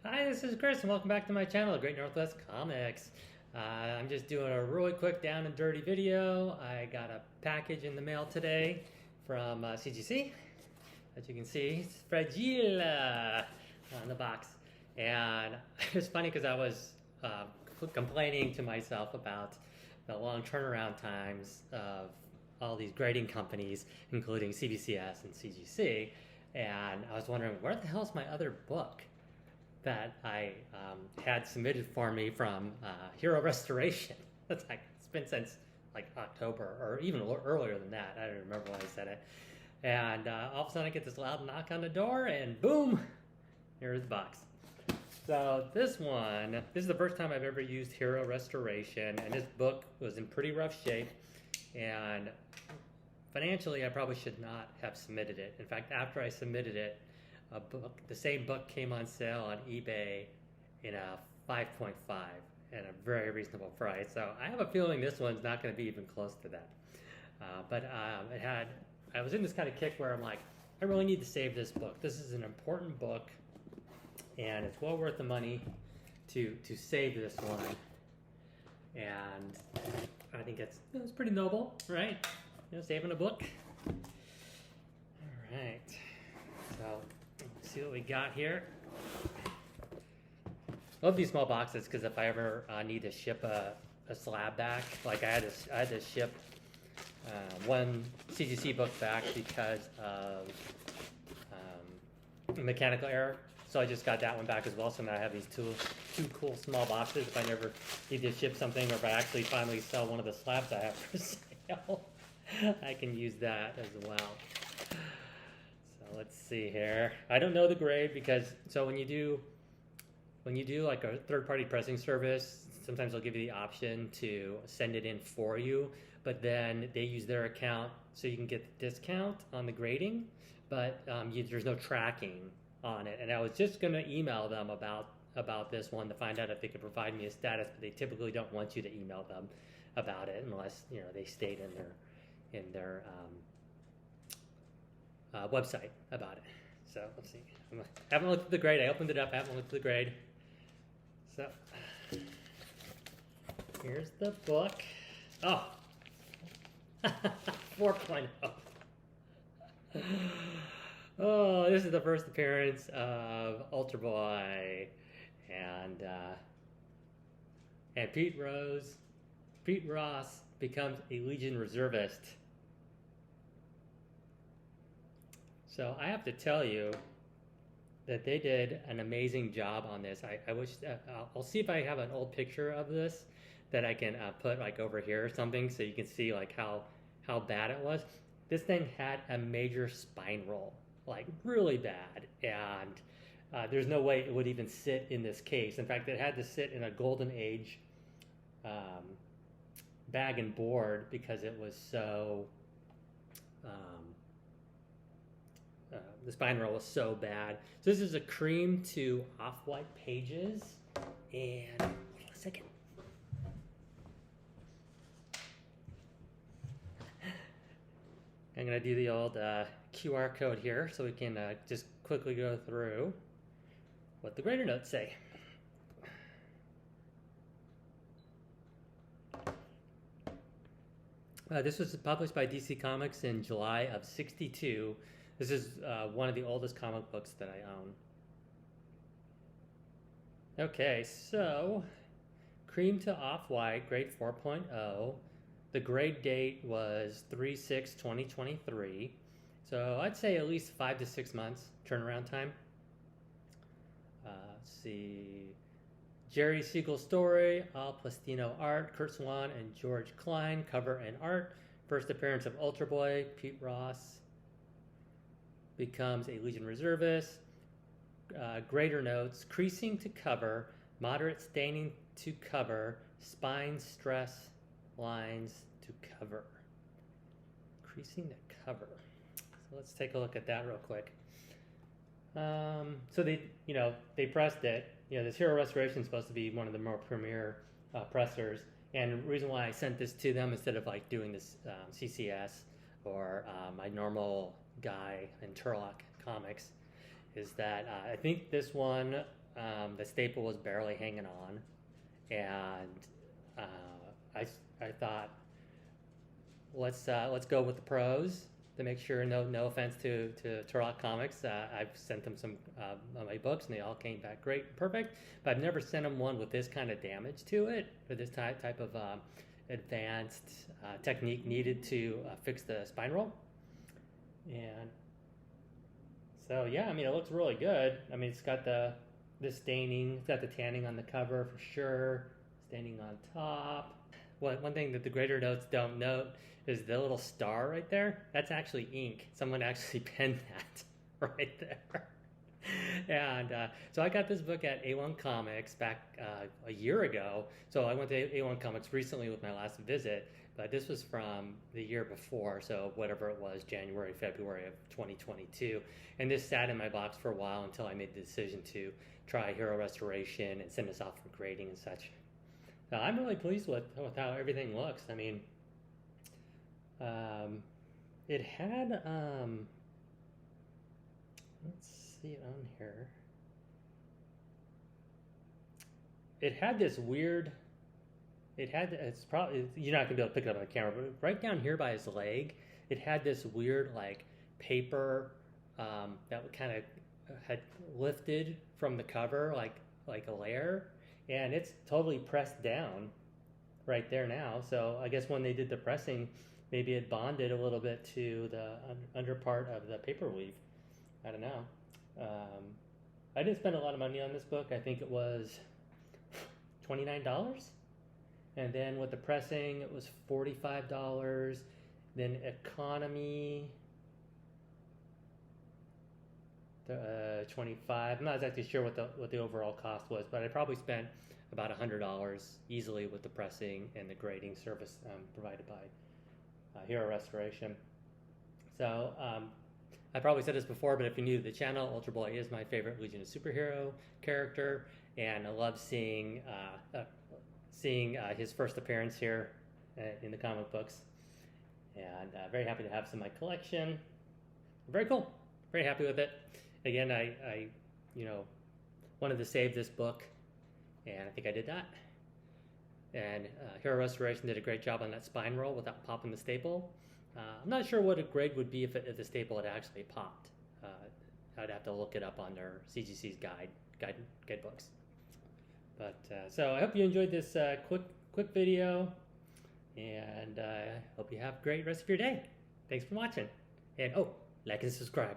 Hi, this is Chris, and welcome back to my channel, Great Northwest Comics. I'm just doing a really quick down and dirty video. I got a package in the mail today from CGC. As you can see, it's fragile on the box. And it's funny because I was complaining to myself about the long turnaround times of all these grading companies, including CBCS and CGC. And I was wondering, where the hell's my other book that I had submitted for me from Hero Restoration? That's like, it's been since like October or even earlier than that. I don't remember when I said it. And all of a sudden I get this loud knock on the door and boom, here's the box. So this is the first time I've ever used Hero Restoration, and this book was in pretty rough shape, and financially I probably should not have submitted it. In fact, after I submitted it, the same book came on sale on eBay in a 5.5 at a very reasonable price. So I have a feeling this one's not going to be even close to that. I was in this kind of kick where I'm like, I really need to save this book. This is an important book, and it's well worth the money to save this one. And I think it's pretty noble, right? Saving a book. All right. So let's see what we got here. Love these small boxes because if I ever need to ship a slab back, like I had to ship one CGC book back because of mechanical error. So I just got that one back as well. So now I have these two cool small boxes. If I never need to ship something, or if I actually finally sell one of the slabs I have for sale, I can use that as well. So let's see here. I don't know the grade because when you do like a third-party pressing service, sometimes they'll give you the option to send it in for you, but then they use their account so you can get the discount on the grading, but there's no tracking on it. And I was just going to email them about this one to find out if they could provide me a status, but they typically don't want you to email them about it unless they state in their website about it. So let's see. I haven't looked at the grade. I opened it up. I haven't looked at the grade. So here's the book. Oh, 4.0. Oh, this is the first appearance of Ultra Boy and Pete Ross becomes a Legion reservist. So I have to tell you that they did an amazing job on this. I wish I'll see if I have an old picture of this that I can put like over here or something so you can see like how bad it was. This thing had a major spine roll, like really bad, and there's no way it would even sit in this case. In fact, it had to sit in a Golden Age bag and board because it was so the spine roll was so bad. So this is a cream to off-white pages, and hold on a second. I'm gonna do the old QR code here so we can just quickly go through what the grader notes say. This was published by DC Comics in July of '62. This is one of the oldest comic books that I own. Okay, so cream to off-white, grade 4.0. The grade date was 3/6/2023. So I'd say at least 5 to 6 months turnaround time. Let's see. Jerry Siegel story, Al Plastino art, Kurt Swan and George Klein cover and art. First appearance of Ultra Boy, Pete Ross becomes a Legion reservist. Grader notes, creasing to cover, moderate staining to cover, spine stress lines to cover. Creasing to cover. So let's take a look at that real quick. So they pressed it. This Hero Restoration is supposed to be one of the more premier pressers, and the reason why I sent this to them instead of like doing this CCS or my normal guy in Turlock Comics is that I think this one the staple was barely hanging on, and I thought, let's go with the pros to make sure. No offense to Turlock Comics. I've sent them some of my books, and they all came back great, perfect. But I've never sent them one with this kind of damage to it, or this type of advanced technique needed to fix the spine roll. And so yeah, I mean, it looks really good. I mean, it's got the staining, it's got the tanning on the cover for sure, staining on top. One thing that the grader notes don't note is the little star right there. That's actually ink. Someone actually penned that right there. And so I got this book at A1 Comics back a year ago. So I went to A1 Comics recently with my last visit, but this was from the year before, so whatever it was, January, February of 2022. And this sat in my box for a while until I made the decision to try Hero Restoration and send this off for grading and such. Now, I'm really pleased with how everything looks. I mean, it had, let's see it on here. It had this weird, it's probably, you're not gonna be able to pick it up on the camera, but right down here by his leg, it had this weird like paper that kind of had lifted from the cover, like a layer, and it's totally pressed down right there now. So I guess when they did the pressing, maybe it bonded a little bit to the under part of the paper weave. I don't know. I didn't spend a lot of money on this book. I think it was $29. And then with the pressing, it was $45. Then economy, 25. I'm not exactly sure what the overall cost was, but I probably spent about $100 easily with the pressing and the grading service provided by Hero Restoration. So I probably said this before, but if you're new to the channel, Ultra Boy is my favorite Legion of Superhero character, and I love seeing his first appearance here in the comic books, and very happy to have some in my collection. Very cool. Very happy with it. Again, I wanted to save this book, and I think I did that. And Hero Restoration did a great job on that spine roll without popping the staple. I'm not sure what a grade would be if the staple had actually popped. I'd have to look it up on their CGC's guide books. But so I hope you enjoyed this quick video, and I hope you have a great rest of your day. Thanks for watching, and like and subscribe.